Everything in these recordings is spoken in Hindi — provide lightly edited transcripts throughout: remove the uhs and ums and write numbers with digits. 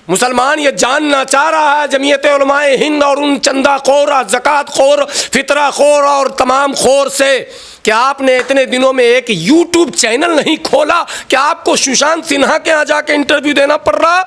मुसलमान ये जानना चाह रहा है जमीयत उलमाए हिंद और उन चंदा खोर, ज़कात खोर, फितरा खोर और तमाम खोर से कि आपने इतने दिनों में एक यूट्यूब चैनल नहीं खोला। क्या आपको सुशांत सिन्हा के यहाँ जाके इंटरव्यू देना पड़ रहा?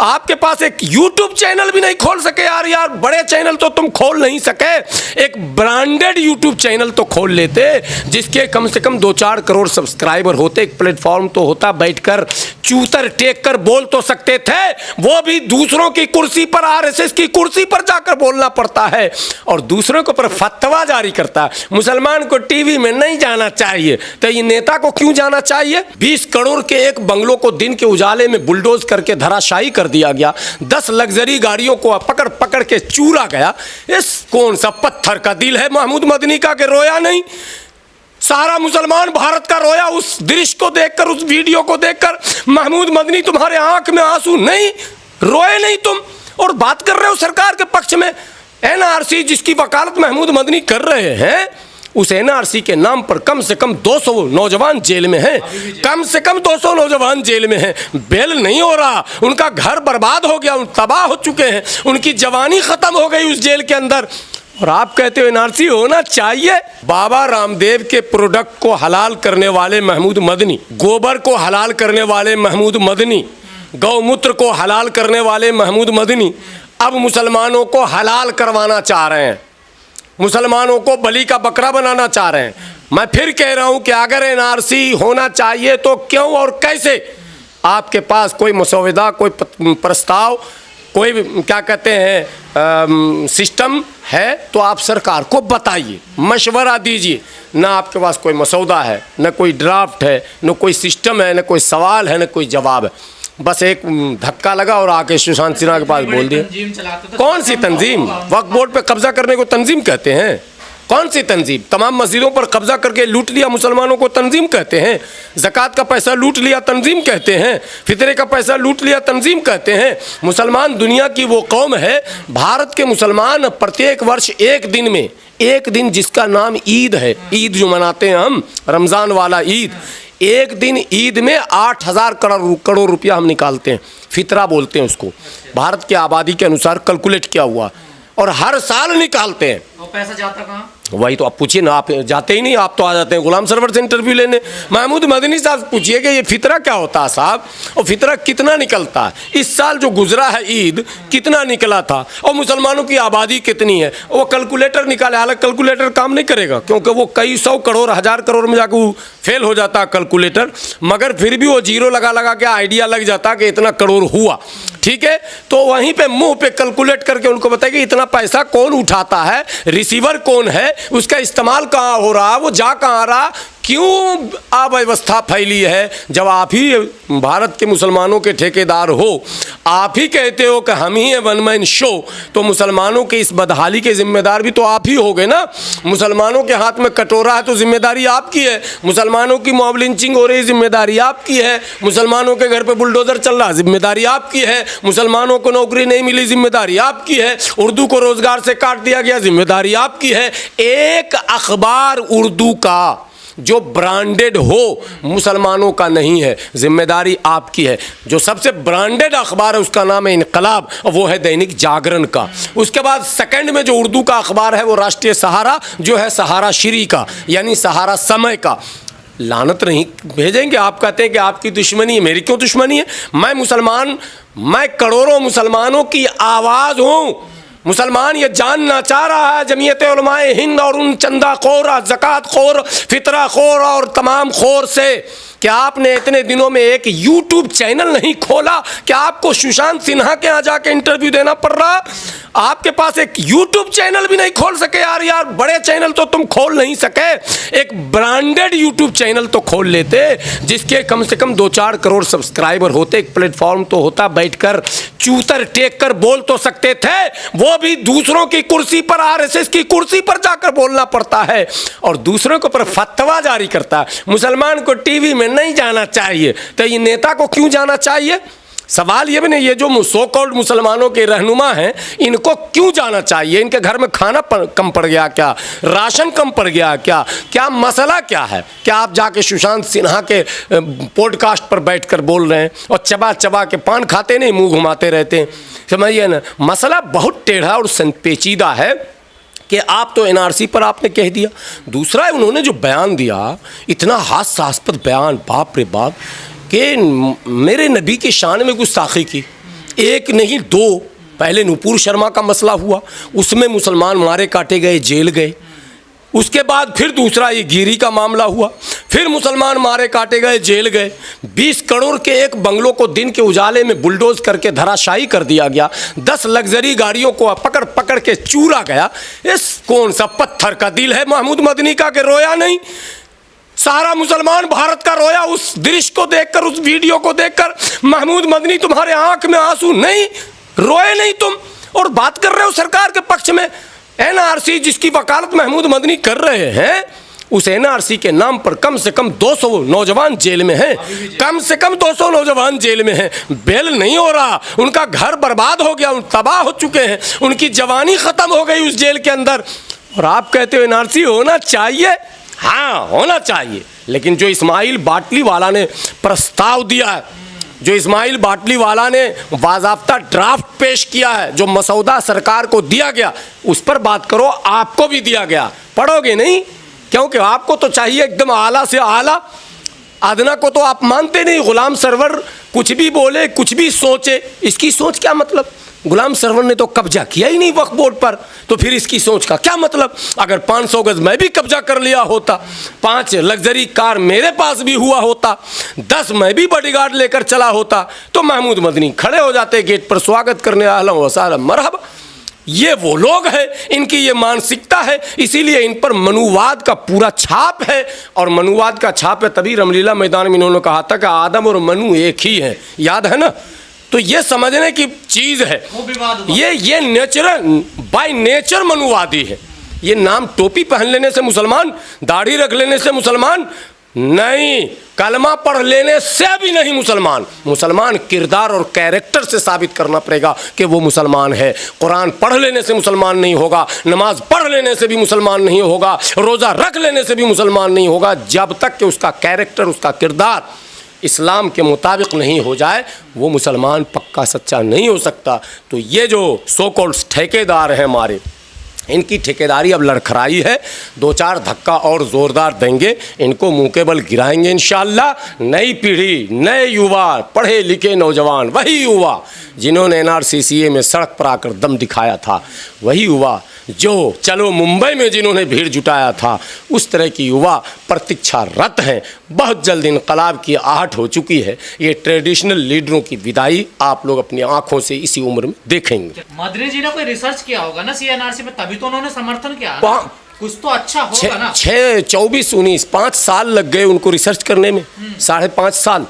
आपके पास एक यूट्यूब चैनल भी नहीं खोल सके यार बड़े चैनल तो तुम खोल नहीं सके, एक ब्रांडेड यूट्यूब चैनल तो खोल लेते जिसके कम से कम 2-4 करोड़ सब्सक्राइबर होते, एक प्लेटफॉर्म तो होता, बैठकर चूतर टेक कर बोल तो सकते थे। वो भी दूसरों की कुर्सी पर, आरएसएस की कुर्सी पर जाकर बोलना पड़ता है और दूसरों के ऊपर फतवा जारी करता है। मुसलमान को टीवी में नहीं जाना चाहिए तो ये नेता को क्यों जाना चाहिए? 20 करोड़ के एक बंगलों को दिन के उजाले में बुलडोज करके धराशायी कर दिया गया, 10 लग्जरी गाड़ियों को पकड़ पकड़ के चूरा गया। इस कौन सा पत्थर का दिल है महमूद मदनी का कि रोया नहीं? सारा मुसलमान भारत का रोया उस दृश्य को देखकर, उस वीडियो को देखकर। महमूद मदनी तुम्हारे आंख में आंसू नहीं, रोए नहीं तुम, और बात कर रहे हो सरकार के पक्ष में। एनआरसी जिसकी वकालत महमूद मदनी कर रहे हैं, उस एनआरसी के नाम पर कम से कम 200 नौजवान जेल में हैं, कम से कम 200 नौजवान जेल में हैं, बेल नहीं हो रहा, उनका घर बर्बाद हो गया, तबाह हो चुके हैं, उनकी जवानी खत्म हो गई उस जेल के अंदर, और आप कहते हो एनआरसी होना चाहिए। बाबा रामदेव के प्रोडक्ट को हलाल करने वाले महमूद मदनी, गोबर को हलाल करने वाले महमूद मदनी, गौमूत्र को हलाल करने वाले महमूद मदनी अब मुसलमानों को हलाल करवाना चाह रहे हैं, मुसलमानों को बलि का बकरा बनाना चाह रहे हैं। मैं फिर कह रहा हूं कि अगर एनआरसी होना चाहिए तो क्यों और कैसे? आपके पास कोई मसौदा, कोई प्रस्ताव, कोई क्या कहते हैं सिस्टम है तो आप सरकार को बताइए, मशवरा दीजिए। ना आपके पास कोई मसौदा है, न कोई ड्राफ्ट है, न कोई सिस्टम है, न कोई सवाल है, न कोई जवाब है। बस एक धक्का लगा और आके सुशांत सिन्हा के पास बोल दिए। कौन सी तंजीम? वक्फ बोर्ड पे कब्जा करने को तंजीम कहते हैं? कौन सी तंजीम? तमाम मस्जिदों पर कब्जा करके लूट लिया मुसलमानों को तंजीम कहते हैं? ज़कात का पैसा लूट लिया तंजीम कहते हैं? फितरे का पैसा लूट लिया तंजीम कहते हैं? मुसलमान दुनिया की वो कौम है, भारत के मुसलमान प्रत्येक वर्ष एक दिन में, एक दिन जिसका नाम ईद है, ईद जो मनाते हैं हम, रमज़ान वाला ईद, एक दिन ईद में 8000 करोड़ रुपया हम निकालते हैं, फितरा बोलते हैं उसको, भारत की आबादी के अनुसार कैलकुलेट किया हुआ, और हर साल निकालते हैं। वो पैसा जाता कहाँ? वही तो आप पूछिए ना, आप जाते ही नहीं, आप तो आ जाते हैं गुलाम सरवर से इंटरव्यू लेने। महमूद मदनी साहब पूछिए कि ये फितरा क्या होता है साहब, और फितरा कितना निकलता है? इस साल जो गुजरा है ईद कितना निकला था, और मुसलमानों की आबादी कितनी है? वो कैलकुलेटर निकाले, हालांकि कैलकुलेटर काम नहीं करेगा क्योंकि वो कई 100 करोड़ 1000 करोड़ में जाकर वो फेल हो जाता है कैलकुलेटर, मगर फिर भी वो जीरो लगा लगा के आइडिया लग जाता कि इतना करोड़ हुआ। ठीक है, तो वहीं पे मुंह पे कैलकुलेट करके उनको बताया कि इतना पैसा कौन उठाता है, रिसीवर कौन है, उसका इस्तेमाल कहाँ हो रहा, वो जा कहाँ रहा, क्यों अव्यवस्था फैली है। जब आप ही भारत के मुसलमानों के ठेकेदार हो, आप ही कहते हो कि हम ही है वन मैन शो, तो मुसलमानों के इस बदहाली के जिम्मेदार भी तो आप ही होगे ना। मुसलमानों के हाथ में कटोरा है तो जिम्मेदारी आपकी है, मुसलमानों की मॉब लिंचिंग हो रही, जिम्मेदारी आपकी है, मुसलमानों के घर पे बुलडोजर चल रहा, जिम्मेदारी आपकी है, मुसलमानों को नौकरी नहीं मिली, जिम्मेदारी आपकी है, उर्दू को रोजगार से काट दिया गया, जिम्मेदारी आपकी है। एक अखबार उर्दू का जो ब्रांडेड हो मुसलमानों का नहीं है, जिम्मेदारी आपकी है। जो सबसे ब्रांडेड अखबार है उसका नाम है इनकलाब, और वो है दैनिक जागरण का। उसके बाद सेकंड में जो उर्दू का अखबार है वो राष्ट्रीय सहारा, जो है सहारा श्री का, यानी सहारा समय का। लानत नहीं भेजेंगे, आप कहते हैं कि आपकी दुश्मनी है, मेरी क्यों दुश्मनी है? मैं मुसलमान, मैं करोड़ों मुसलमानों की आवाज़ हूँ। मुसलमान ये जानना चाह रहा है जमीयत उलमाए हिंद और उन चंदा खोर, ज़कात खोर, फितरा खोर और तमाम खोर से कि आपने इतने दिनों में एक यूट्यूब चैनल नहीं खोला। क्या आपको सुशांत सिन्हा के यहाँ जाके इंटरव्यू देना पड़ रहा? आपके पास एक यूट्यूब चैनल भी नहीं खोल सके यार बड़े चैनल तो तुम खोल नहीं सके, एक ब्रांडेड यूट्यूब चैनल तो खोल लेते जिसके कम से कम 2-4 करोड़ सब्सक्राइबर होते, एक प्लेटफॉर्म तो होता, बैठकर चूतर टेक कर बोल तो सकते थे। वो भी दूसरों की कुर्सी पर, आरएसएस की कुर्सी पर जाकर बोलना पड़ता है और दूसरों के ऊपर फतवा जारी करता है। मुसलमान को टीवी में नहीं जाना चाहिए तो ये नेता को क्यों जाना चाहिए? सवाल ये भी नहीं, ये जो सो कॉल्ड मुसलमानों के रहनुमा हैं, इनको क्यों जाना चाहिए? इनके घर में खाना कम पड़ गया क्या? राशन कम पड़ गया क्या? क्या मसला क्या है? क्या आप जाके सुशांत सिन्हा के पॉडकास्ट पर बैठकर बोल रहे हैं और चबा चबा के पान खाते नहीं, मुंह घुमाते रहते हैं? समझिए ना, मसला बहुत टेढ़ा और पेचीदा है कि आप तो एनआरसी पर आपने कह दिया। दूसरा, उन्होंने जो बयान दिया, इतना हास्यास्पद बयान, बाप रे बाप, कि मेरे नबी की शान में गुस्ताखी की। एक नहीं दो, पहले नुपुर शर्मा का मसला हुआ, उसमें मुसलमान मारे काटे गए, जेल गए। उसके बाद फिर दूसरा ये गिरी का मामला हुआ, फिर मुसलमान मारे काटे गए, जेल गए। 20 करोड़ के एक बंगलों को दिन के उजाले में बुलडोज करके धराशायी कर दिया गया। 10 लग्जरी गाड़ियों को पकड़ पकड़ के चूरा गया। इस कौन सा पत्थर का दिल है महमूद मदनी का कि रोया नहीं? सारा मुसलमान भारत का रोया उस दृश्य को देखकर, उस वीडियो को देखकर। महमूद मदनी, तुम्हारे आंख में आंसू नहीं? रोए नहीं तुम? और बात कर रहे हो सरकार के पक्ष में। एनआरसी जिसकी वकालत महमूद मदनी कर रहे हैं, उस एनआरसी के नाम पर कम से कम 200 नौजवान जेल में हैं। कम से कम 200 नौजवान जेल में हैं। बेल नहीं हो रहा, उनका घर बर्बाद हो गया, तबाह हो चुके हैं, उनकी जवानी खत्म हो गई उस जेल के अंदर। और आप कहते हो एनआरसी होना चाहिए? हाँ, होना चाहिए। लेकिन जो इस्माइल बाटली वाला ने प्रस्ताव दिया है, जो इस्माइल बाटली वाला ने बाज़ाब्ता ड्राफ्ट पेश किया है, जो मसौदा सरकार को दिया गया, उस पर बात करो। आपको भी दिया गया, पढ़ोगे नहीं? क्योंकि आपको तो चाहिए एकदम आला से आला। अदना को तो आप मानते नहीं। गुलाम सरवर कुछ भी बोले, कुछ भी सोचे, इसकी सोच क्या मतलब? गुलाम सरवर ने तो कब्जा किया ही नहीं वक्फ बोर्ड पर, तो फिर इसकी सोच का क्या मतलब? अगर 500 गज मैं भी कब्जा कर लिया होता, 5 लग्जरी कार मेरे पास भी हुआ होता, 10 मैं भी बॉडीगार्ड लेकर चला होता, तो महमूद मदनी खड़े हो जाते गेट पर स्वागत करने, अहलन व सहलन मरहबा। ये वो लोग हैं, इनकी ये मानसिकता है, इसीलिए इन पर मनुवाद का पूरा छाप है। और मनुवाद का छाप है, तभी रामलीला मैदान में इन्होंने कहा था कि आदम और मनु एक ही है, याद है ना? तो ये समझने की चीज़ है। ये नेचुरल, बाय नेचर मनुवादी है। ये नाम टोपी पहन लेने से मुसलमान, दाढ़ी रख लेने से मुसलमान नहीं, कलमा पढ़ लेने से भी नहीं मुसलमान। मुसलमान किरदार और कैरेक्टर से साबित करना पड़ेगा कि वो मुसलमान है। कुरान पढ़ लेने से मुसलमान नहीं होगा, नमाज पढ़ लेने से भी मुसलमान नहीं होगा, रोज़ा रख लेने से भी मुसलमान नहीं होगा, जब तक कि उसका कैरेक्टर, उसका किरदार इस्लाम के मुताबिक नहीं हो जाए, वो मुसलमान पक्का सच्चा नहीं हो सकता। तो ये जो सो कॉल्ड ठेकेदार हैं हमारे, इनकी ठेकेदारी अब लड़खड़ाई है। 2-4 धक्का और ज़ोरदार देंगे, इनको मुंह के बल गिराएंगे इंशाअल्लाह। नई पीढ़ी, नए युवा, पढ़े लिखे नौजवान, वही युवा जिन्होंने एनआरसीसीए में सड़क पर आकर दम दिखाया था, वही युवा जो चलो मुंबई में जिन्होंने भीड़ जुटाया था, उस तरह की युवा प्रतीक्षारत हैं। बहुत जल्द इनकलाब की आहट हो चुकी है। ये ट्रेडिशनल लीडरों की विदाई आप लोग अपनी आंखों से इसी उम्र में देखेंगे। मदनी जी ने कोई रिसर्च किया होगा ना सीएनआरसी पे, तभी तो उन्होंने समर्थन किया। कुछ तो अच्छा होगा ना। 24-19 5 साल लग गए उनको रिसर्च करने में, 5.5 साल।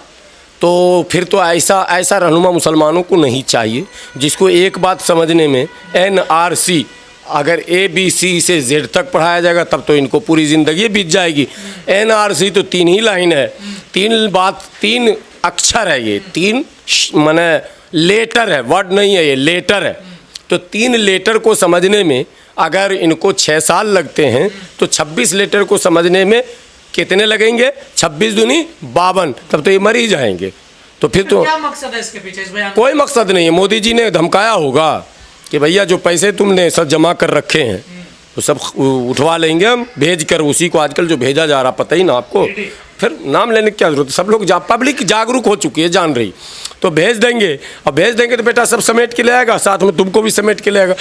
तो फिर तो ऐसा रहनुमा मुसलमानों को नहीं चाहिए, जिसको एक बात समझने में एनआरसी अगर ABC से Z तक पढ़ाया जाएगा तब तो इनको पूरी ज़िंदगी बीत जाएगी। एनआरसी तो 3 ही लाइन है, 3 अक्षर है, ये 3 माने लेटर है, वर्ड नहीं है, ये लेटर है। तो 3 लेटर को समझने में अगर इनको 6 साल लगते हैं, तो 26 लेटर को समझने में कितने लगेंगे? 26 दूनी 52, तब तो ये मर ही जाएंगे। तो फिर तो क्या मकसद है इसके पीछे? इस बयान कोई मकसद नहीं है। मोदी जी ने धमकाया होगा कि भैया जो पैसे तुमने सब जमा कर रखे हैं वो सब उठवा लेंगे हम, भेज कर उसी को आजकल जो भेजा जा रहा, पता ही ना आपको, फिर नाम लेने की क्या जरूरत है? सब लोग पब्लिक जागरूक हो चुकी है, जान रही, तो भेज देंगे। अब भेज देंगे तो बेटा सब समेट के ले आएगा, साथ में तुमको भी समेट के ले आएगा।